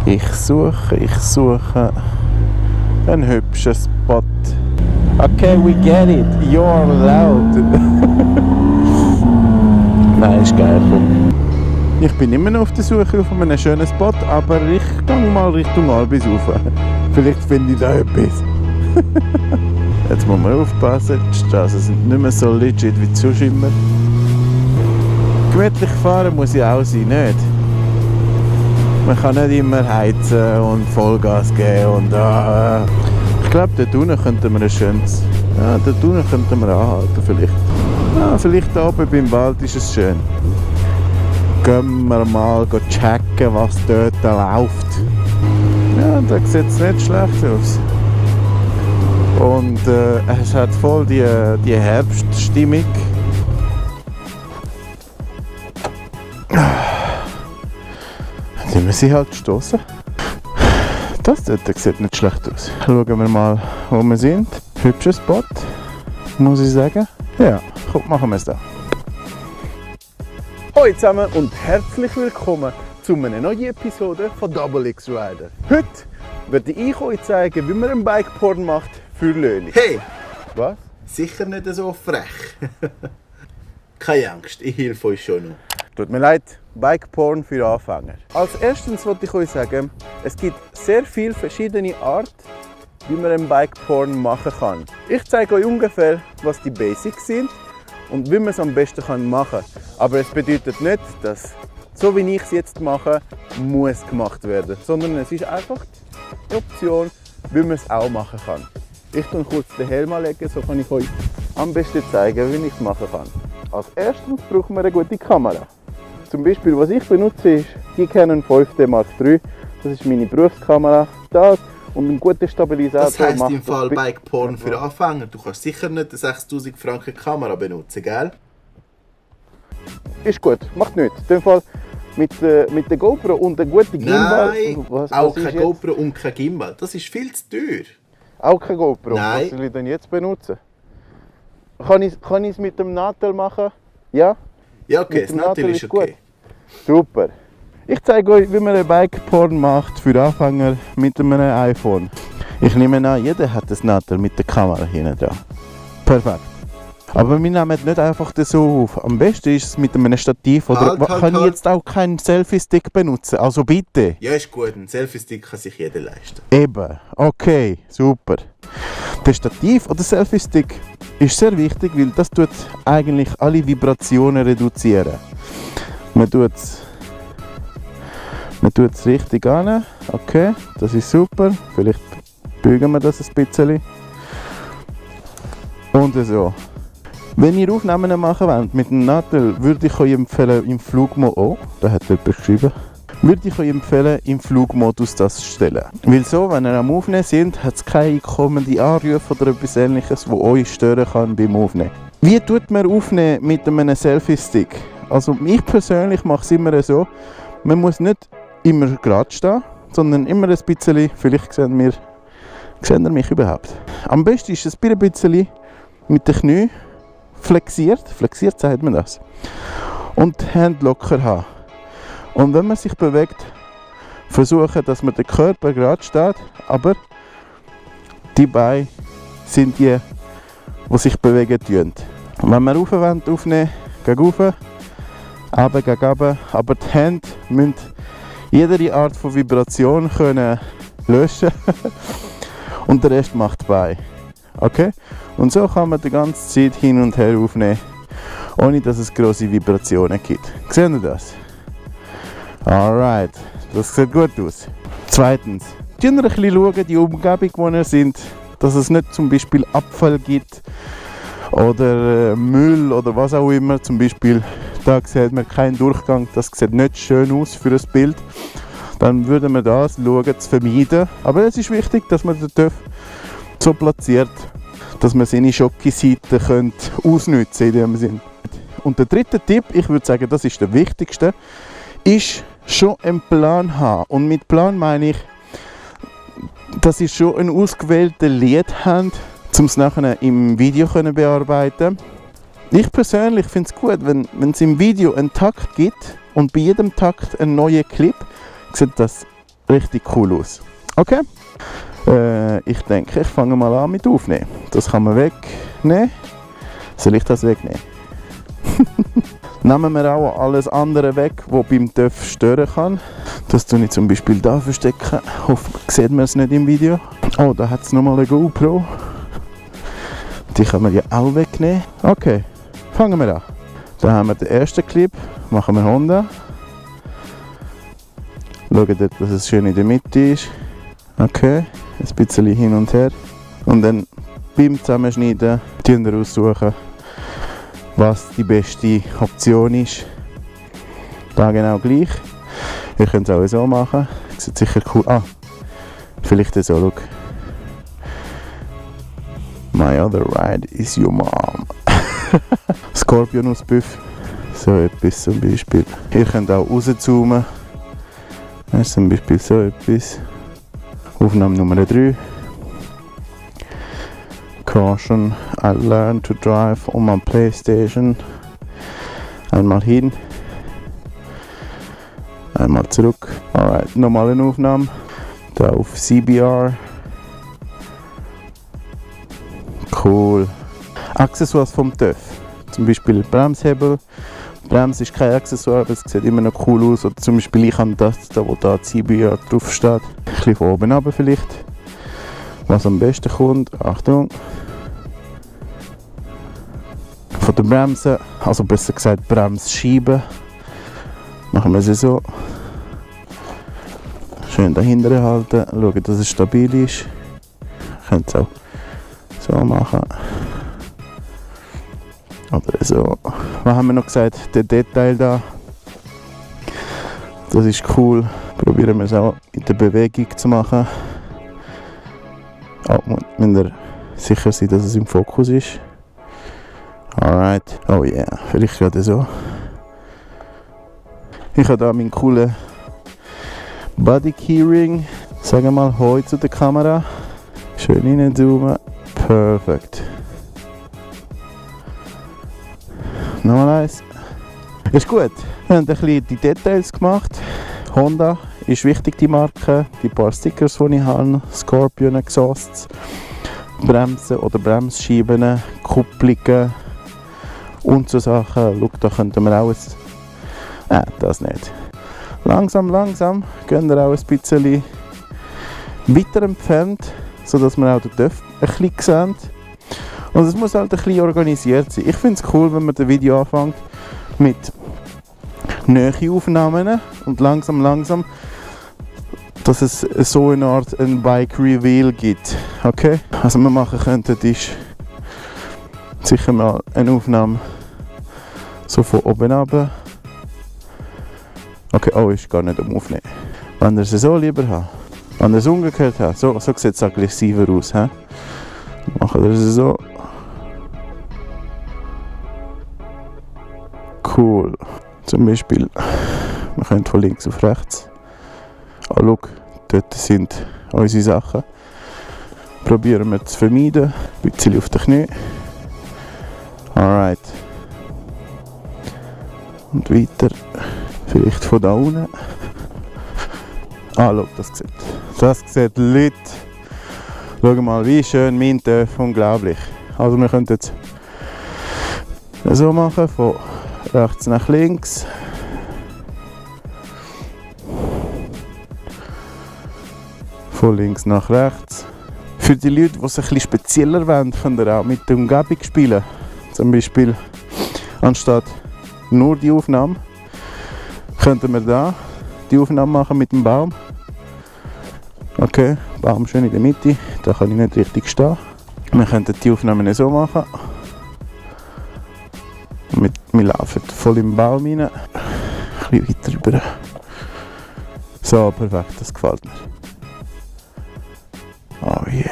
Ich suche einen hübschen Spot. Okay, we get it. You're loud. Nein, ist geil. Ich bin immer noch auf der Suche auf einem schönen Spot, aber ich gehe mal Richtung Albis rauf. Vielleicht finde ich da etwas. Jetzt muss man aufpassen, die Straßen sind nicht mehr so legit wie sonst immer. Gemütlich fahren muss ich auch sein, nicht? Man kann nicht immer heizen und Vollgas geben und Ich glaube, dort unten könnten wir ein schönes... Ja, dort unten könnten wir anhalten vielleicht. Ja, vielleicht da oben beim Wald ist es schön. Gehen wir mal checken, was dort läuft. Ja, da sieht es nicht schlecht aus. Und es hat voll die Herbststimmung. Dann müssen sie halt stoßen. Das dort sieht nicht schlecht aus. Schauen wir mal, wo wir sind. Hübscher Spot, muss ich sagen. Ja, gut, machen wir es da. Hallo zusammen und herzlich willkommen zu einer neuen Episode von Double X Rider. Heute werde ich euch zeigen, wie man einen Bikeporn macht für Löhne. Hey! Was? Sicher nicht so frech. Keine Angst, ich helfe euch schon noch. Tut mir leid, Bikeporn für Anfänger. Als erstes wollte ich euch sagen, es gibt sehr viele verschiedene Arten, wie man einen Bikeporn machen kann. Ich zeige euch ungefähr, was die Basics sind und wie man es am besten machen kann. Aber es bedeutet nicht, dass so wie ich es jetzt mache, muss gemacht werden, sondern es ist einfach die Option, wie man es auch machen kann. Ich tue kurz den Helm anlegen, so kann ich euch am besten zeigen, wie ich es machen kann. Als erstes brauchen wir eine gute Kamera. Zum Beispiel, was ich benutze, ist die Canon 5D Mark III. Das ist meine Berufskamera. Das und ein guter Stabilisator. Das heisst im Fall Bikeporn für Anfänger. Du kannst sicher nicht eine 6000 Franken Kamera benutzen, gell? Ist gut, macht nichts. In dem Fall mit der GoPro und einem guten Gimbal. Nein, auch kein GoPro und kein Gimbal. Das ist viel zu teuer. Auch kein GoPro? Nein. Was soll ich denn jetzt benutzen? Kann ich es mit dem Natel machen? Ja? Ja, okay, das Natel ist okay. Super. Ich zeige euch, wie man einen Bikeporn macht für Anfänger mit einem iPhone. Ich nehme an, jeder hat das Natel mit der Kamera hinten dran. Perfekt. Aber wir nehmen nicht einfach das so auf. Am besten ist es mit einem Stativ. Oder kann ich jetzt auch keinen Selfie-Stick benutzen? Also bitte. Ja, ist gut. Ein Selfie-Stick kann sich jeder leisten. Eben. Okay, super. Der Stativ oder Selfie-Stick ist sehr wichtig, weil das tut eigentlich alle Vibrationen reduzieren. Man tut es richtig an. Okay, das ist super. Vielleicht bügen wir das ein bisschen. Und so. Wenn ihr Aufnahmen machen wollt mit dem Natel, würde ich euch empfehlen, im Flugmodus, oh, da hat jemand geschrieben, würde ich euch empfehlen, im Flugmodus das zu stellen. Weil so, wenn ihr am Aufnehmen seid, hat es keine einkommende Anrufe oder etwas Ähnliches, das euch stören kann beim Aufnehmen. Wie tut man aufnehmen mit einem Selfie-Stick? Also ich persönlich mache es immer so, man muss nicht immer gerade stehen, sondern immer ein bisschen, vielleicht seht ihr mich überhaupt. Am besten ist es ein bisschen mit den Knien flexiert sagt man das, und die Hände locker haben. Und wenn man sich bewegt, versuchen, dass man den Körper gerade steht, aber die Beine sind die sich bewegen tun. Wenn man rauf aufnehmen, gegen rauf, runter, gegen runter, aber die Hände müssen jede Art von Vibration können löschen und der Rest macht die Beine. Okay? Und so kann man die ganze Zeit hin und her aufnehmen, ohne dass es grosse Vibrationen gibt. Seht ihr das? Alright, das sieht gut aus. Zweitens, schauen wir ein bisschen schauen, die Umgebung, wo wir sind, dass es nicht zum Beispiel Abfall gibt oder Müll oder was auch immer. Zum Beispiel, da sieht man keinen Durchgang, das sieht nicht schön aus für ein Bild. Dann würden wir das schauen, zu vermeiden. Aber es ist wichtig, dass man den TÜV so platziert, dass man seine Schocke-Seite ausnutzen in dem Sinn. Und der dritte Tipp, ich würde sagen, das ist der wichtigste, ist schon einen Plan haben. Und mit Plan meine ich, dass ihr schon einen ausgewählten Lied habt, um es nachher im Video bearbeiten. Ich persönlich finde es gut, wenn es im Video einen Takt gibt und bei jedem Takt einen neuen Clip, sieht das richtig cool aus. Okay? Ich denke, ich fange mal an mit Aufnehmen. Das kann man wegnehmen. Soll ich das wegnehmen? Nehmen wir auch alles andere weg, was beim TÜV stören kann. Das tue ich zum Beispiel da verstecken. Hoffentlich sieht man es nicht im Video. Oh, da hat es nochmal eine GoPro. Die können wir ja auch wegnehmen. Okay, fangen wir an. Da haben wir den ersten Clip. Machen wir Honda. Schauen dort, dass es schön in der Mitte ist. Okay, ein bisschen hin und her. Und dann beim Zusammenschneiden aussuchen, was die beste Option ist. Da genau gleich. Ihr könnt es auch so machen. Sieht sicher cool. Ah, vielleicht so, schau. My other ride is your mom. Scorpion aus Buff. So etwas zum Beispiel. Ihr könnt auch rauszoomen. Das ist zum Beispiel so etwas. Aufnahme Nummer 3. Caution, I learned to drive on my PlayStation. Einmal hin. Einmal zurück. Alright, nochmal eine Aufnahme. Da auf CBR. Cool. Accessoires vom TÜV. Zum Beispiel Bremshebel. Bremse ist kein Accessoire, aber es sieht immer noch cool aus. Oder zum Beispiel ich habe das, da wo da CBR drauf steht. Ein bisschen von oben runter vielleicht. Was am besten kommt. Achtung. Von der Bremse, also besser gesagt Bremsscheibe. Machen wir sie so. Schön dahinter halten. Schauen, dass es stabil ist. Ihr könnt es auch so machen. Oder so. Was haben wir noch gesagt? Der Detail da. Das ist cool. Probieren wir es auch in der Bewegung zu machen. Oh, müsst ihr sicher sein, dass es im Fokus ist. Alright. Oh yeah. Vielleicht gerade so. Ich habe hier meinen coolen Body Keyring. Sagen wir mal Hoi zu der Kamera. Schön reinzoomen. Perfekt. Nochmal eins. Ist gut. Wir haben ein bisschen die Details gemacht. Honda ist wichtig, die Marke. Die paar Stickers, die ich habe. Scorpion Exhausts. Bremsen oder Bremsscheiben. Kupplungen. Und so Sachen. Schau, da könnten wir auch das nicht. Langsam gehen wir auch ein bisschen weiter entfernt, sodass wir auch den TÜV ein bisschen sehen. Und es muss halt ein bisschen organisiert sein. Ich finde es cool, wenn man das Video anfängt mit Näheaufnahmen und langsam, dass es so eine Art ein Bike Reveal gibt. Okay? Was wir machen könnten, ist sicher mal eine Aufnahme so von oben runter. Okay, oh, ist gar nicht am Aufnehmen. Wenn ihr es so lieber habt, wenn ihr es umgekehrt habt, so sieht es aggressiver aus. He? Machen wir es so. Cool. Zum Beispiel, wir können von links auf rechts. Oh, schau, dort sind unsere Sachen. Probieren wir zu vermeiden. Ein bisschen auf den Knie. Alright. Und weiter. Vielleicht von da unten. Ah, schau, das sieht Leute. Schau mal, wie schön mein TÜV, unglaublich. Also wir können jetzt so machen, von rechts nach links. Von links nach rechts. Für die Leute, die es ein bisschen spezieller wollen, können ihr auch mit der Umgebung spielen. Zum Beispiel, anstatt nur die Aufnahme, könnten wir da die Aufnahme machen mit dem Baum. Okay, Baum schön in der Mitte, da kann ich nicht richtig stehen. Wir könnten die Aufnahme so machen. Wir laufen voll im Baum rein. Ein bisschen weiter rüber. So, perfekt, das gefällt mir. Oh yeah.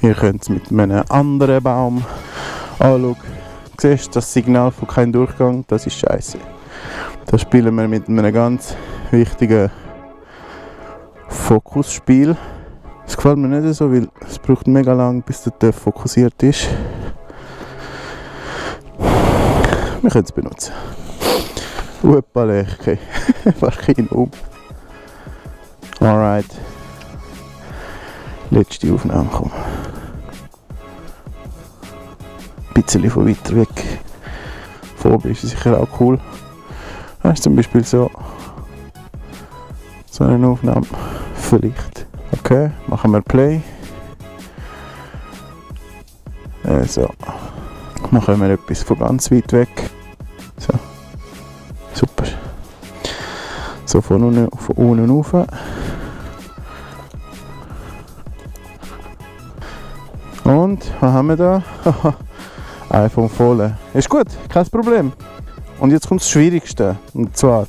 Ihr könnt es mit einem anderen Baum anschauen. Siehst du das Signal von keinem Durchgang? Das ist scheiße. Da spielen wir mit einem ganz wichtigen Fokusspiel. Das gefällt mir nicht so, weil es braucht mega lang, bis der TÜV fokussiert ist. Wir können es benutzen. Uppale, okay. Wahrscheinlich um. Alright. Letzte Aufnahme, komm. Ein bisschen von weiter weg. Von oben ist sicher auch cool. Das ist zum Beispiel so eine Aufnahme. Vielleicht. Okay, machen wir Play. So. Machen wir etwas von ganz weit weg. So. Super. So von unten rauf. Und, was haben wir da? iPhone voll. Ist gut, kein Problem. Und jetzt kommt das Schwierigste. Und zwar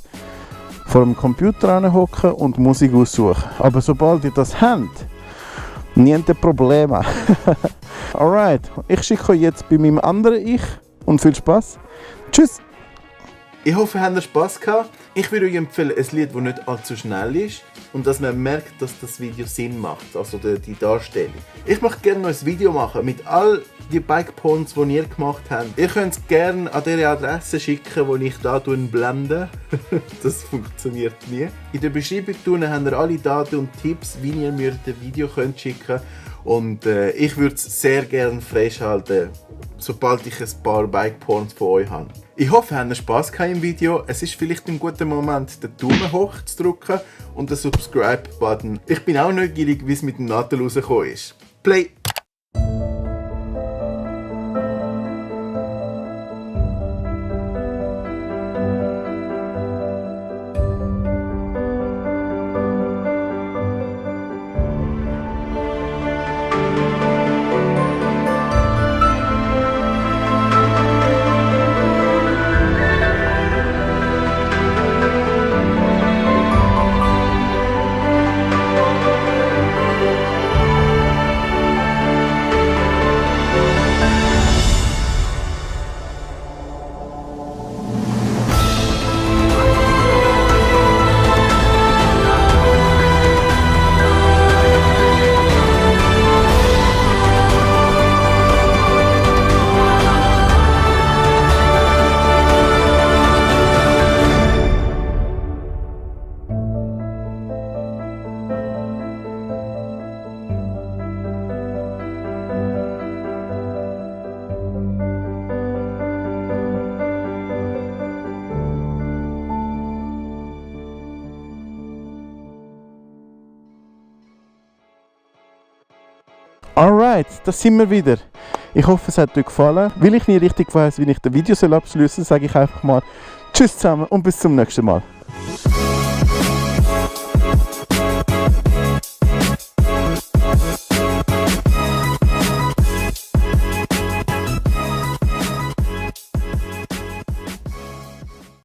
vor dem Computer hocken und Musik aussuchen. Aber sobald ihr das habt, niente Probleme. Alright, ich schicke euch jetzt bei meinem anderen Ich und viel Spaß. Tschüss! Ich hoffe, ihr habt Spass gehabt. Ich würde euch empfehlen, ein Lied, das nicht allzu schnell ist und dass man merkt, dass das Video Sinn macht, also die Darstellung. Ich möchte gerne noch ein Video machen mit all die Bike-Porns, die ihr gemacht habt. Ihr könnt es gerne an diese Adresse schicken, die ich hier blende. Das funktioniert nie. In der Beschreibung habt ihr alle Daten und Tipps, wie ihr mir das Video schicken könnt. Und ich würde es sehr gerne freischalten, sobald ich ein paar Bike-Porns von euch habe. Ich hoffe, ihr habt Spass im Video. Es ist vielleicht ein guter Moment, den Daumen hoch zu drücken und den Subscribe-Button. Ich bin auch neugierig, wie es mit dem Nadel rausgekommen ist. Play! Alright, das sind wir wieder. Ich hoffe, es hat euch gefallen. Weil ich nie richtig weiss, wie ich das Video abschließen soll, sage ich einfach mal Tschüss zusammen und bis zum nächsten Mal.